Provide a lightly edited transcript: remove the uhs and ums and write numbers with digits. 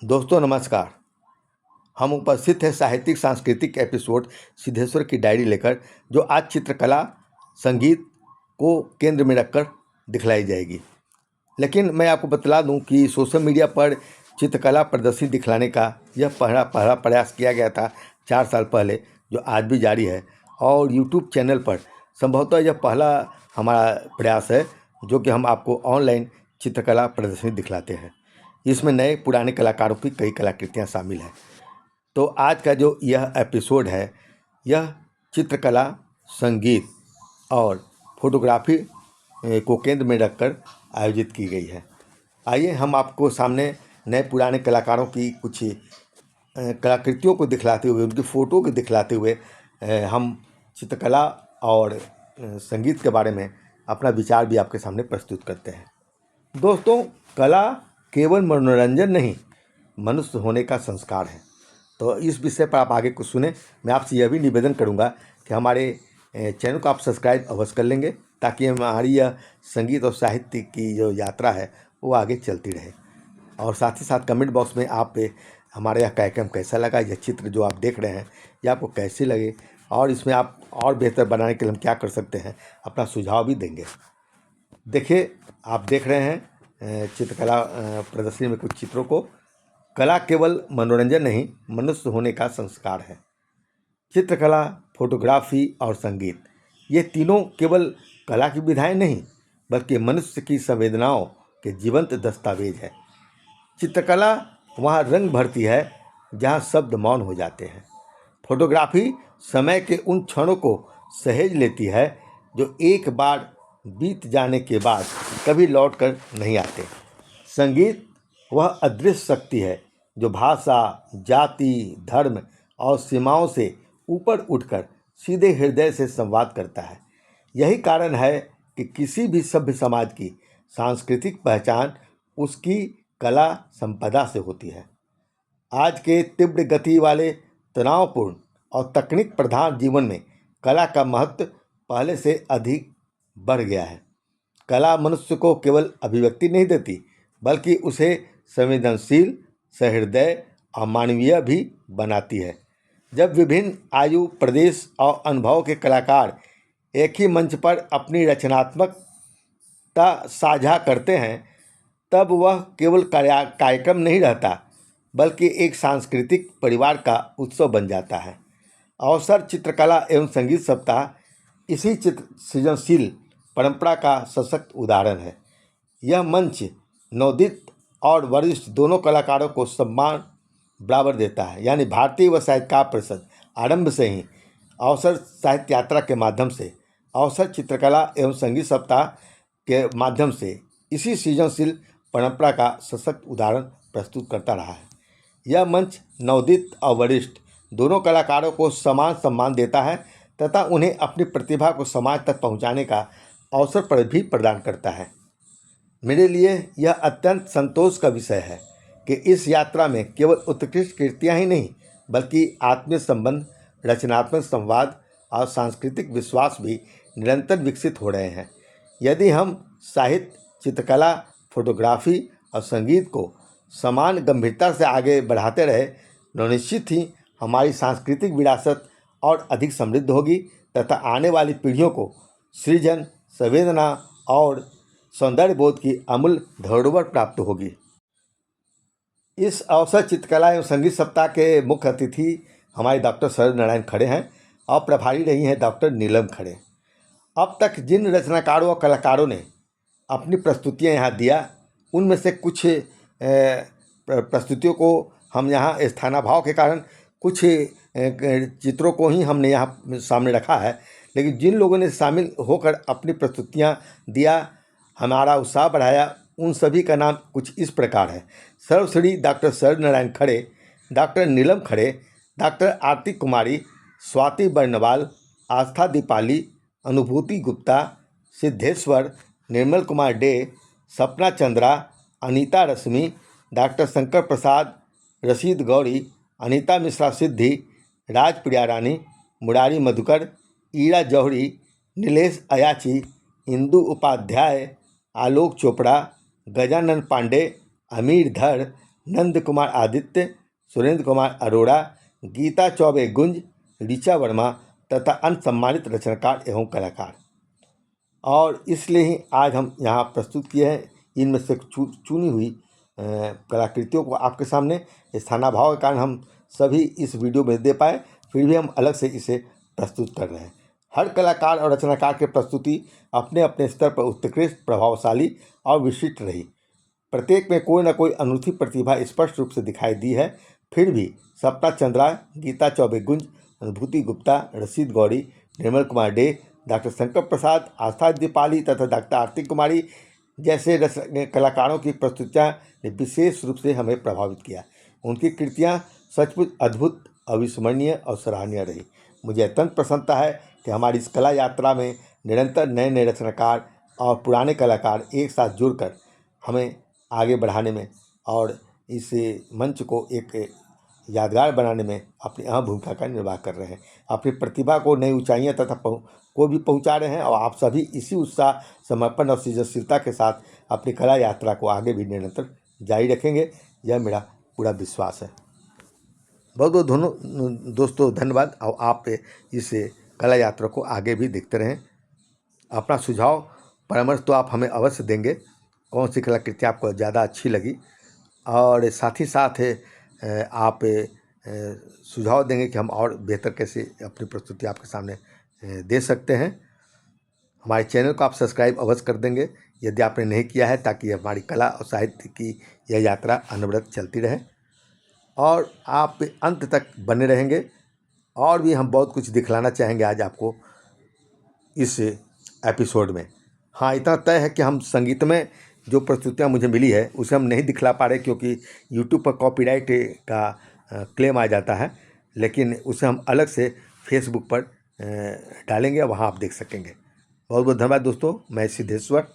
दोस्तों नमस्कार। हम उपस्थित हैं साहित्यिक सांस्कृतिक एपिसोड सिद्धेश्वर की डायरी लेकर, जो आज चित्रकला संगीत को केंद्र में रखकर दिखलाई जाएगी। लेकिन मैं आपको बतला दूं कि सोशल मीडिया पर चित्रकला प्रदर्शनी दिखलाने का यह पहला पहला प्रयास किया गया था 4 साल पहले, जो आज भी जारी है। और यूट्यूब चैनल पर संभवतः यह पहला हमारा प्रयास है जो कि हम आपको ऑनलाइन चित्रकला प्रदर्शनी दिखलाते हैं। इसमें नए पुराने कलाकारों की कई कलाकृतियाँ शामिल हैं। तो आज का जो यह एपिसोड है, यह चित्रकला, संगीत और फोटोग्राफी को केंद्र में रखकर आयोजित की गई है। आइए हम आपको सामने नए पुराने कलाकारों की कुछ कलाकृतियों को दिखलाते हुए, उनकी फ़ोटो को दिखलाते हुए हम चित्रकला और संगीत के बारे में अपना विचार भी आपके सामने प्रस्तुत करते हैं। दोस्तों, कला केवल मनोरंजन नहीं, मनुष्य होने का संस्कार है। तो इस विषय पर आप आगे कुछ सुने। मैं आपसे यह भी निवेदन करूंगा कि हमारे चैनल को आप सब्सक्राइब अवश्य कर लेंगे, ताकि हमारी यह संगीत और साहित्य की जो यात्रा है वो आगे चलती रहे। और साथ ही साथ कमेंट बॉक्स में आप हमारा यह कार्यक्रम कैसा लगा, यह चित्र जो आप देख रहे हैं यह आपको कैसे लगे, और इसमें आप और बेहतर बनाने के लिए हम क्या कर सकते हैं, अपना सुझाव भी देंगे। देखिए, आप देख रहे हैं चित्रकला प्रदर्शनी में कुछ चित्रों को। कला केवल मनोरंजन नहीं, मनुष्य होने का संस्कार है। चित्रकला, फोटोग्राफी और संगीत, ये तीनों केवल कला की विधाएं नहीं, बल्कि मनुष्य की संवेदनाओं के जीवंत दस्तावेज है। चित्रकला वहाँ रंग भरती है जहाँ शब्द मौन हो जाते हैं। फोटोग्राफी समय के उन क्षणों को सहेज लेती है जो एक बार बीत जाने के बाद कभी लौट कर नहीं आते। संगीत वह अदृश्य शक्ति है जो भाषा, जाति, धर्म और सीमाओं से ऊपर उठकर सीधे हृदय से संवाद करता है। यही कारण है कि किसी भी सभ्य समाज की सांस्कृतिक पहचान उसकी कला संपदा से होती है। आज के तीव्र गति वाले, तनावपूर्ण और तकनीक प्रधान जीवन में कला का महत्व पहले से अधिक बढ़ गया है। कला मनुष्य को केवल अभिव्यक्ति नहीं देती, बल्कि उसे संवेदनशील, सहृदय और मानवीय भी बनाती है। जब विभिन्न आयु, प्रदेश और अनुभव के कलाकार एक ही मंच पर अपनी रचनात्मकता साझा करते हैं, तब वह केवल कार्यक्रम नहीं रहता, बल्कि एक सांस्कृतिक परिवार का उत्सव बन जाता है। अवसर चित्रकला एवं संगीत सप्ताह इसी सृजनशील परंपरा का सशक्त उदाहरण है। यह मंच नवोदित और वरिष्ठ दोनों कलाकारों को सम्मान बराबर देता है। यानी भारतीय व साहित्यकार परिषद आरंभ से ही अवसर साहित्य यात्रा के माध्यम से, अवसर चित्रकला एवं संगीत सप्ताह के माध्यम से इसी सृजनशील परंपरा का सशक्त उदाहरण प्रस्तुत करता रहा है। यह मंच नवोदित और वरिष्ठ दोनों कलाकारों को समान सम्मान देता है तथा उन्हें अपनी प्रतिभा को समाज तक पहुंचाने का अवसर पर भी प्रदान करता है। मेरे लिए यह अत्यंत संतोष का विषय है कि इस यात्रा में केवल उत्कृष्ट कृतियाँ ही नहीं, बल्कि आत्मीय संबंध, रचनात्मक संवाद और सांस्कृतिक विश्वास भी निरंतर विकसित हो रहे हैं। यदि हम साहित्य, चित्रकला, फोटोग्राफी और संगीत को समान गंभीरता से आगे बढ़ाते रहे, तो निश्चित ही हमारी सांस्कृतिक विरासत और अधिक समृद्ध होगी तथा आने वाली पीढ़ियों को सृजन, संवेदना और सौंदर्य बोध की अमूल्य धरोहर प्राप्त होगी। इस अवसर चित्रकला एवं संगीत सप्ताह के मुख्य अतिथि हमारे डॉक्टर शरद नारायण खड़े हैं और प्रभारी रही हैं डॉक्टर नीलम खड़े। अब तक जिन रचनाकारों और कलाकारों ने अपनी प्रस्तुतियां यहाँ दिया, उनमें से कुछ प्रस्तुतियों को हम यहाँ स्थानाभाव के कारण कुछ चित्रों को ही हमने यहाँ सामने रखा है। लेकिन जिन लोगों ने शामिल होकर अपनी प्रस्तुतियाँ दिया, हमारा उत्साह बढ़ाया, उन सभी का नाम कुछ इस प्रकार है। सर्वश्री डॉक्टर शरद नारायण खड़े, डॉक्टर नीलम खड़े, डॉक्टर आरती कुमारी, स्वाति बर्नवाल, आस्था दीपाली, अनुभूति गुप्ता, सिद्धेश्वर, निर्मल कुमार डे, सपना चंद्रा, अनीता रश्मि, डॉक्टर शंकर प्रसाद, रशीद गौरी, अनीता मिश्रा सिद्धि, राज प्रिया रानी, मुरारी मधुकर, ईरा जौहरी, नीलेश अयाची, इंदु उपाध्याय, आलोक चोपड़ा, गजानन पांडे, अमीर धर, नंद कुमार आदित्य, सुरेंद्र कुमार अरोड़ा, गीता चौबे गुंज, ऋचा वर्मा तथा अन्य सम्मानित रचनाकार एवं कलाकार। और इसलिए ही आज हम यहाँ प्रस्तुत किए हैं इनमें से चुनी हुई कलाकृतियों को आपके सामने। स्थानाभाव के कारण हम सभी इस वीडियो में दे पाए, फिर भी हम अलग से इसे प्रस्तुत कर रहे हैं। हर कलाकार और रचनाकार की प्रस्तुति अपने अपने स्तर पर उत्कृष्ट, प्रभावशाली और विशिष्ट रही। प्रत्येक में कोई न कोई अनूठी प्रतिभा स्पष्ट रूप से दिखाई दी है। फिर भी सप्ता चंद्रा, गीता चौबे गुंज, अनुभूति गुप्ता, रशीद गौरी, निर्मल कुमार डे, डॉक्टर शंकर प्रसाद, आस्था दीपाली तथा डॉक्टर आरती कुमारी जैसे कलाकारों की प्रस्तुतियाँ ने विशेष रूप से हमें प्रभावित किया। उनकी कृतियाँ सचमुच अद्भुत, अविस्मरणीय और सराहनीय रही। मुझे अत्यंत प्रसन्नता है कि हमारी इस कला यात्रा में निरंतर नए नए रचनाकार और पुराने कलाकार एक साथ जुड़कर हमें आगे बढ़ाने में और इस मंच को एक यादगार बनाने में अपनी अहम भूमिका का निर्वाह कर रहे हैं। अपनी प्रतिभा को नई ऊंचाइयां तथा को भी पहुंचा रहे हैं और आप सभी इसी उत्साह, समर्पण और सृजनशीलता के साथ अपनी कला यात्रा को आगे भी निरंतर जारी रखेंगे, यह मेरा पूरा विश्वास है। बहुत बहुत दोस्तों धन्यवाद। और आप इस कला यात्रा को आगे भी देखते रहें। अपना सुझाव परामर्श तो आप हमें अवश्य देंगे, कौन सी कलाकृति आपको ज़्यादा अच्छी लगी, और साथ ही साथ आप सुझाव देंगे कि हम और बेहतर कैसे अपनी प्रस्तुति आपके सामने दे सकते हैं। हमारे चैनल को आप सब्सक्राइब अवश्य कर देंगे यदि आपने नहीं किया है, ताकि हमारी कला और साहित्य की यह यात्रा अनवरत चलती रहे और आप अंत तक बने रहेंगे। और भी हम बहुत कुछ दिखलाना चाहेंगे आज आपको इस एपिसोड में। हाँ, इतना तय है कि हम संगीत में जो प्रस्तुतियाँ मुझे मिली है उसे हम नहीं दिखला पा रहे, क्योंकि यूट्यूब पर कॉपीराइट का क्लेम आ जाता है, लेकिन उसे हम अलग से फेसबुक पर डालेंगे, वहाँ आप देख सकेंगे। बहुत बहुत धन्यवाद दोस्तों। मैं सिद्धेश्वर।